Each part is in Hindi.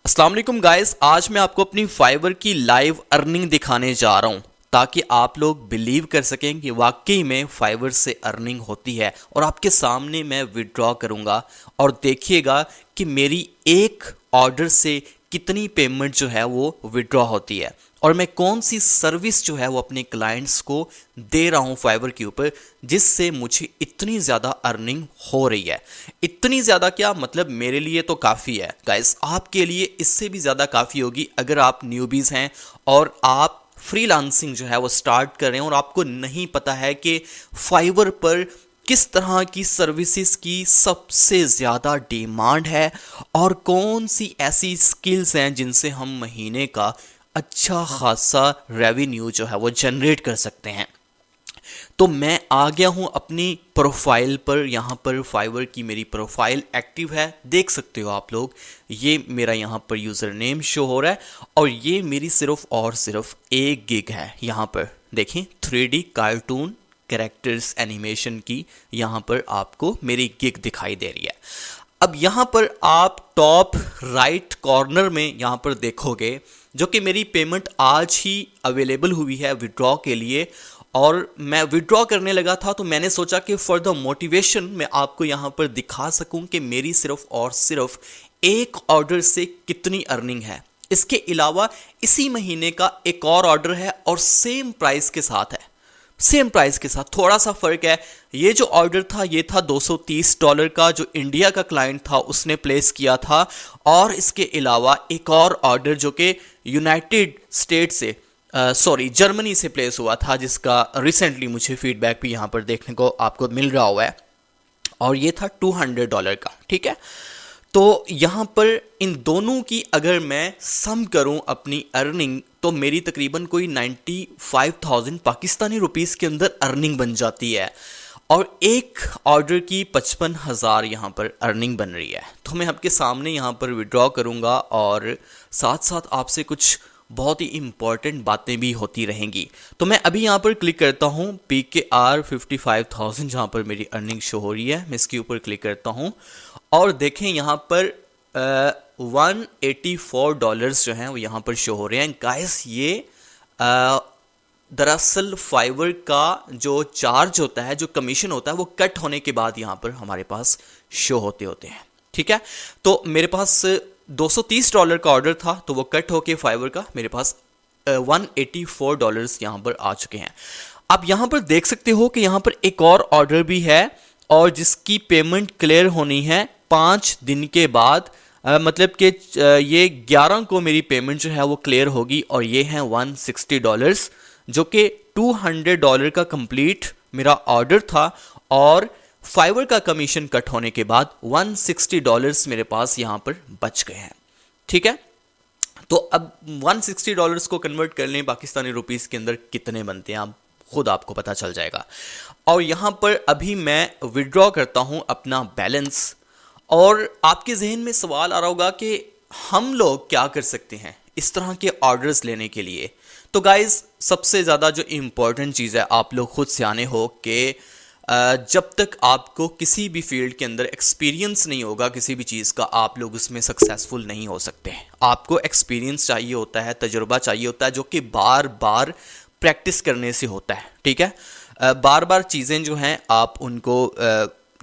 अस्सलाम वालेकुम गाइस, आज मैं आपको अपनी फाइवर की लाइव अर्निंग दिखाने जा रहा हूं ताकि आप लोग बिलीव कर सकें कि वाकई में फाइवर से अर्निंग होती है। और आपके सामने मैं विड्रॉ करूंगा और देखिएगा कि मेरी एक ऑर्डर से कितनी पेमेंट जो है वो विड्रॉ होती है और मैं कौन सी सर्विस जो है वो अपने क्लाइंट्स को दे रहा हूं फाइवर के ऊपर, जिससे मुझे इतनी ज़्यादा अर्निंग हो रही है। इतनी ज़्यादा क्या मतलब, मेरे लिए तो काफ़ी है गाइस, आपके लिए इससे भी ज़्यादा काफ़ी होगी अगर आप न्यूबीज़ हैं और आप फ्रीलांसिंग जो है वो स्टार्ट कर रहे हैं और आपको नहीं पता है कि फाइवर पर किस तरह की सर्विसेज की सबसे ज़्यादा डिमांड है और कौन सी ऐसी स्किल्स हैं जिनसे हम महीने का अच्छा खासा रेवेन्यू जो है वो जनरेट कर सकते हैं। तो मैं आ गया हूं अपनी प्रोफाइल पर। यहाँ पर फाइवर की मेरी प्रोफाइल एक्टिव है, देख सकते हो आप लोग। ये मेरा यहाँ पर यूज़र नेम शो हो रहा है और ये मेरी सिर्फ और सिर्फ एक गिग है। यहाँ पर देखें 3D कार्टून कैरेक्टर्स एनिमेशन की यहाँ पर आपको मेरी गिग दिखाई दे रही है। अब यहाँ पर आप टॉप राइट कॉर्नर में यहाँ पर देखोगे जो कि मेरी पेमेंट आज ही अवेलेबल हुई है विड्रॉ के लिए। और मैं विड्रॉ करने लगा था तो मैंने सोचा कि फॉर द मोटिवेशन मैं आपको यहाँ पर दिखा सकूं कि मेरी सिर्फ और सिर्फ एक ऑर्डर से कितनी अर्निंग है। इसके अलावा इसी महीने का एक और ऑर्डर है और सेम प्राइस के साथ है, सेम प्राइस के साथ, थोड़ा सा फर्क है। ये जो ऑर्डर था ये था $230 का, जो इंडिया का क्लाइंट था उसने प्लेस किया था। और इसके अलावा एक और ऑर्डर जो कि यूनाइटेड स्टेट से जर्मनी से प्लेस हुआ था, जिसका रिसेंटली मुझे फीडबैक भी यहाँ पर देखने को आपको मिल रहा हुआ है और ये था $200 का। ठीक है, तो यहाँ पर इन दोनों की अगर मैं सम करूँ अपनी अर्निंग तो मेरी तकरीबन कोई 95,000 पाकिस्तानी रुपीस के अंदर अर्निंग बन जाती है और एक ऑर्डर की 55,000 यहाँ पर अर्निंग बन रही है। तो मैं आपके सामने यहाँ पर विड्रॉ करूँगा और साथ साथ आपसे कुछ बहुत ही इंपॉर्टेंट बातें भी होती रहेंगी। तो मैं अभी यहाँ पर क्लिक करता हूँ PKR 55,000 जहाँ पर मेरी अर्निंग शो हो रही है। मैं इसके ऊपर क्लिक करता हूँ और देखें यहाँ पर $184 जो हैं वो यहाँ पर शो हो रहे हैं। गाइस ये दरअसल फाइवर का जो चार्ज होता है, जो कमीशन होता है, वो कट होने के बाद यहाँ पर हमारे पास शो होते हैं। ठीक है, तो मेरे पास $230 का ऑर्डर था तो वो कट होके फाइवर का मेरे पास $184 यहाँ पर आ चुके हैं। आप यहाँ पर देख सकते हो कि यहाँ पर एक और ऑर्डर भी है और जिसकी पेमेंट क्लियर होनी है 5 दिन के बाद। मतलब कि ये 11 को मेरी पेमेंट जो है वो क्लियर होगी और ये है $160 जो कि $200 का कंप्लीट मेरा ऑर्डर था और फाइवर का कमीशन कट होने के बाद $160 मेरे पास यहाँ पर बच गए हैं। ठीक है, तो अब $160 को कन्वर्ट कर लें पाकिस्तानी रुपीस के अंदर कितने बनते हैं, आप खुद आपको पता चल जाएगा। और यहाँ पर अभी मैं विड्रॉ करता हूँ अपना बैलेंस और आपके जहन में सवाल आ रहा होगा कि हम लोग क्या कर सकते हैं इस तरह के ऑर्डर्स लेने के लिए। तो गाइज सबसे ज़्यादा जो इम्पोर्टेंट चीज़ है, आप लोग खुद सियाने हो कि जब तक आपको किसी भी फील्ड के अंदर एक्सपीरियंस नहीं होगा किसी भी चीज़ का, आप लोग उसमें सक्सेसफुल नहीं हो सकते। आपको एक्सपीरियंस चाहिए होता है, तजुर्बा चाहिए होता है, जो कि बार बार प्रैक्टिस करने से होता है। ठीक है, बार बार चीज़ें जो हैं आप उनको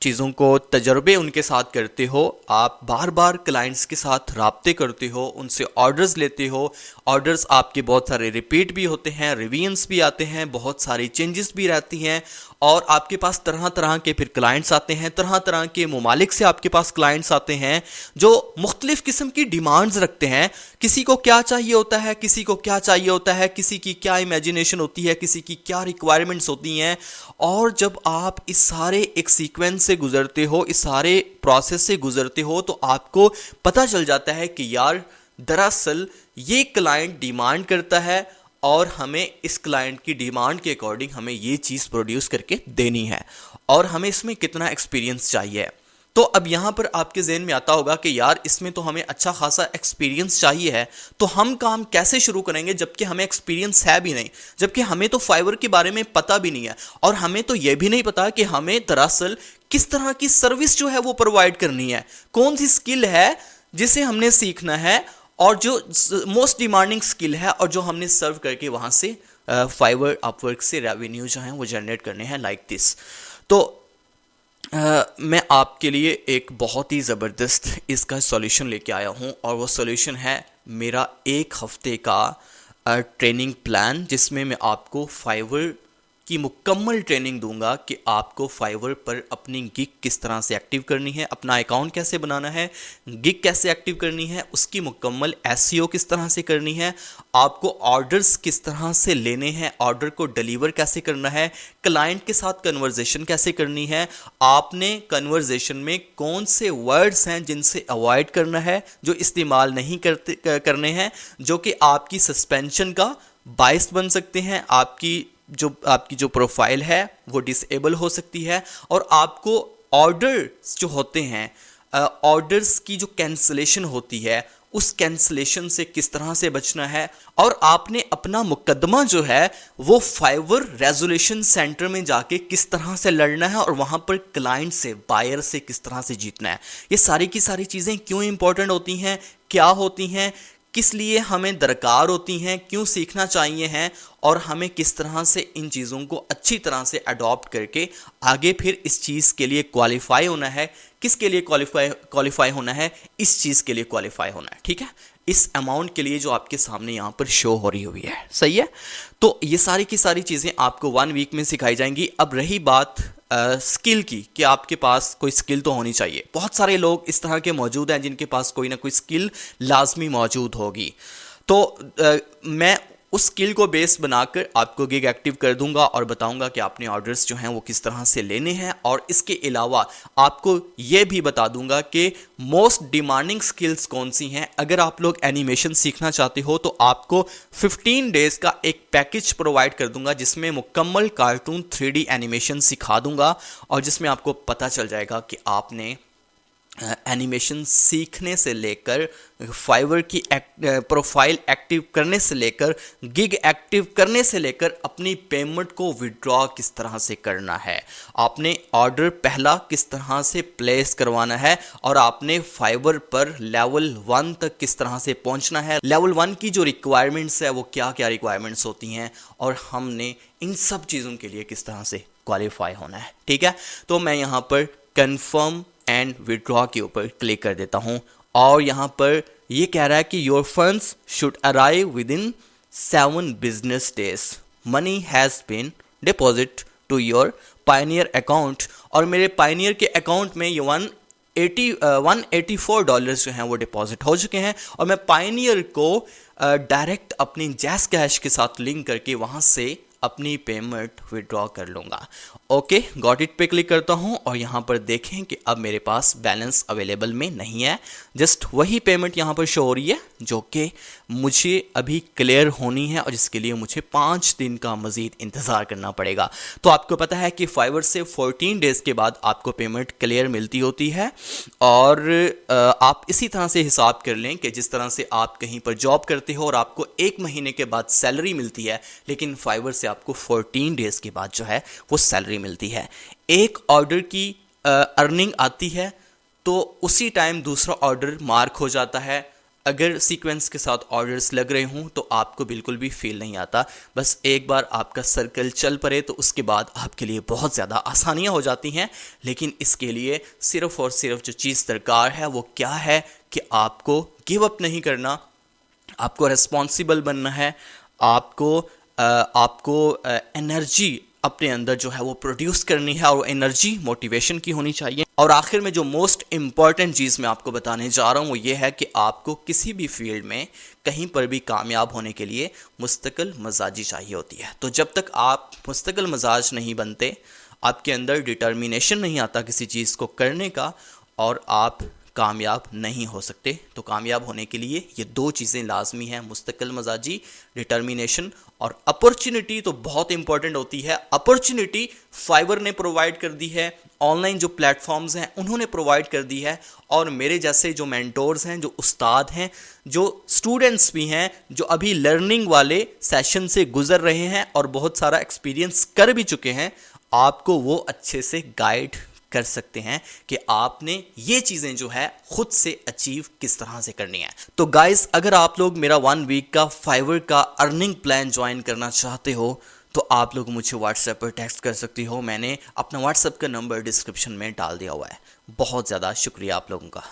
चीज़ों को तजर्बे उनके साथ करते हो, आप बार बार क्लाइंट्स के साथ राब्ते करते हो, उनसे ऑर्डर्स लेते हो, ऑर्डर्स आपके बहुत सारे रिपीट भी होते हैं, रिवीजन्स भी आते हैं, बहुत सारी चेंजेस भी रहती हैं और आपके पास तरह तरह के फिर क्लाइंट्स आते हैं, तरह तरह के ममालिक से आपके पास क्लाइंट्स आते हैं जो मुख्तलिफ किस्म की डिमांड्स रखते हैं। किसी को क्या चाहिए होता है, किसी को क्या चाहिए होता है, किसी की क्या इमेजिनेशन होती है, किसी की क्या रिक्वायरमेंट्स होती हैं। और जब आप इस सारे एक सीक्वेंस से गुजरते हो, इस सारे प्रोसेस से गुजरते हो, तो आपको पता चल जाता है कि यार दरअसल ये क्लाइंट डिमांड करता है और हमें इस क्लाइंट की डिमांड के अकॉर्डिंग हमें ये चीज़ प्रोड्यूस करके देनी है और हमें इसमें कितना एक्सपीरियंस चाहिए। तो अब यहाँ पर आपके जहन में आता होगा कि यार इसमें तो हमें अच्छा खासा एक्सपीरियंस चाहिए है, तो हम काम कैसे शुरू करेंगे जबकि हमें एक्सपीरियंस है भी नहीं, जबकि हमें तो फाइवर के बारे में पता भी नहीं है और हमें तो ये भी नहीं पता कि हमें दरअसल किस तरह की सर्विस जो है वो प्रोवाइड करनी है, कौन सी स्किल है जिसे हमने सीखना है और जो मोस्ट डिमांडिंग स्किल है और जो हमने सर्व करके वहाँ से फाइवर अपवर्क से रेवेन्यू जो है वो जनरेट करने हैं लाइक दिस। तो मैं आपके लिए एक बहुत ही ज़बरदस्त इसका सॉल्यूशन लेके आया हूँ और वो सॉल्यूशन है मेरा 1 हफ्ते का ट्रेनिंग प्लान, जिसमें मैं आपको फाइवर की मुकम्मल ट्रेनिंग दूंगा कि आपको फाइवर पर अपनी गिग किस तरह से एक्टिव करनी है, अपना अकाउंट कैसे बनाना है, गिग कैसे एक्टिव करनी है, उसकी मुकम्मल एसईओ किस तरह से करनी है, आपको ऑर्डर्स किस तरह से लेने हैं, ऑर्डर को डिलीवर कैसे करना है, क्लाइंट के साथ कन्वर्जेशन कैसे करनी है, आपने कन्वर्जेशन में कौन से वर्ड्स हैं जिनसे अवॉइड करना है, जो इस्तेमाल नहीं करने हैं, जो कि आपकी सस्पेंशन का बायस बन सकते हैं, आपकी जो प्रोफाइल है वो डिसेबल हो सकती है, और आपको ऑर्डर्स जो होते हैं, ऑर्डर्स की जो कैंसलेशन होती है उस कैंसलेशन से किस तरह से बचना है, और आपने अपना मुकदमा जो है वो फाइवर रेजोल्यूशन सेंटर में जाके किस तरह से लड़ना है, और वहां पर क्लाइंट से, बायर से किस तरह से जीतना है। ये सारी की सारी चीज़ें क्यों इंपॉर्टेंट होती हैं, क्या होती हैं, किस लिए हमें दरकार होती हैं, क्यों सीखना चाहिए हैं, और हमें किस तरह से इन चीज़ों को अच्छी तरह से अडॉप्ट करके आगे फिर इस चीज़ के लिए क्वालिफाई होना है। किसके लिए क्वालिफाई होना है? इस चीज़ के लिए क्वालिफाई होना है, ठीक है, इस अमाउंट के लिए जो आपके सामने यहाँ पर शो हो रही हुई है, सही है। तो ये सारी की सारी चीज़ें आपको 1 वीक में सिखाई जाएंगी। अब रही बात स्किल की, कि आपके पास कोई स्किल तो होनी चाहिए। बहुत सारे लोग इस तरह के मौजूद हैं जिनके पास कोई ना कोई स्किल लाजमी मौजूद होगी। तो मैं उस स्किल को बेस बनाकर आपको गिग एक्टिव कर दूंगा और बताऊंगा कि आपने ऑर्डर्स जो हैं वो किस तरह से लेने हैं, और इसके अलावा आपको ये भी बता दूंगा कि मोस्ट डिमांडिंग स्किल्स कौन सी हैं। अगर आप लोग एनिमेशन सीखना चाहते हो तो आपको 15 डेज का एक पैकेज प्रोवाइड कर दूंगा, जिसमें मुकम्मल कार्टून 3D एनिमेशन सिखा दूंगा, और जिसमें आपको पता चल जाएगा कि आपने एनिमेशन सीखने से लेकर फाइवर की प्रोफाइल एक्टिव करने से लेकर गिग एक्टिव करने से लेकर अपनी पेमेंट को विड्रॉ किस तरह से करना है, आपने ऑर्डर पहला किस तरह से प्लेस करवाना है, और आपने फाइवर पर लेवल 1 तक किस तरह से पहुंचना है, लेवल 1 की जो रिक्वायरमेंट्स है वो क्या क्या रिक्वायरमेंट्स होती हैं, और हमने इन सब चीज़ों के लिए किस तरह से क्वालिफाई होना है, ठीक है। तो मैं यहाँ पर कन्फर्म एंड विड्रॉ के ऊपर क्लिक कर देता हूं, और यहां पर ये कह रहा है कि your funds should arrive within 7 business days, money has been deposit to your Pioneer account, और मेरे पायनियर के अकाउंट में ये $184 जो हैं वो डिपॉजिट हो चुके हैं, और मैं पायनियर को डायरेक्ट अपनी जैस कैश के साथ लिंक करके वहां से अपनी पेमेंट विड्रॉ कर लूँगा। ओके, गॉट इट पे क्लिक करता हूँ, और यहाँ पर देखें कि अब मेरे पास बैलेंस अवेलेबल में नहीं है, जस्ट वही पेमेंट यहाँ पर शो हो रही है जो कि मुझे अभी क्लियर होनी है, और जिसके लिए मुझे 5 दिन का मज़ीद इंतज़ार करना पड़ेगा। तो आपको पता है कि फाइवर से 14 डेज़ के बाद आपको पेमेंट क्लियर मिलती होती है, और आप इसी तरह से हिसाब कर लें कि जिस तरह से आप कहीं पर जॉब करते हो और आपको 1 महीने के बाद सैलरी मिलती है, लेकिन फाइवर से आपको 14 डेज़ के बाद जो है वो सैलरी मिलती है। एक ऑर्डर की अर्निंग आती है तो उसी टाइम दूसरा ऑर्डर मार्क हो जाता है। अगर सीक्वेंस के साथ ऑर्डर्स लग रहे हों तो आपको बिल्कुल भी फील नहीं आता, बस एक बार आपका सर्कल चल पड़े तो उसके बाद आपके लिए बहुत ज़्यादा आसानियां हो जाती हैं। लेकिन इसके लिए सिर्फ़ और सिर्फ जो चीज़ दरकार है वो क्या है कि आपको गिव अप नहीं करना, आपको रिस्पॉन्सिबल बनना है, आपको एनर्जी अपने अंदर जो है वो प्रोड्यूस करनी है, और एनर्जी मोटिवेशन की होनी चाहिए। और आखिर में जो मोस्ट इम्पॉर्टेंट चीज़ मैं आपको बताने जा रहा हूँ वो ये है कि आपको किसी भी फील्ड में कहीं पर भी कामयाब होने के लिए मुस्तकिल मजाजी चाहिए होती है। तो जब तक आप मुस्तकिल मजाज नहीं बनते, आपके अंदर डिटर्मिनेशन नहीं आता किसी चीज़ को करने का, और आप कामयाब नहीं हो सकते। तो कामयाब होने के लिए ये 2 चीज़ें लाजमी हैं, मुस्तकिल मजाजी, डिटर्मिनेशन, और अपॉर्चुनिटी तो बहुत इंपॉर्टेंट होती है। अपॉर्चुनिटी फाइवर ने प्रोवाइड कर दी है, ऑनलाइन जो प्लेटफॉर्म्स हैं उन्होंने प्रोवाइड कर दी है, और मेरे जैसे जो मेंटोर्स हैं, जो उस्ताद हैं, जो स्टूडेंट्स भी हैं, जो अभी लर्निंग वाले सेशन से गुजर रहे हैं और बहुत सारा एक्सपीरियंस कर भी चुके हैं, आपको वो अच्छे से गाइड कर सकते हैं कि आपने ये चीज़ें जो है खुद से अचीव किस तरह से करनी है। तो गाइस, अगर आप लोग मेरा 1 वीक का फाइवर का अर्निंग प्लान ज्वाइन करना चाहते हो तो आप लोग मुझे व्हाट्सएप पर टेक्स्ट कर सकती हो। मैंने अपना व्हाट्सएप का नंबर डिस्क्रिप्शन में डाल दिया हुआ है। बहुत ज़्यादा शुक्रिया आप लोगों का।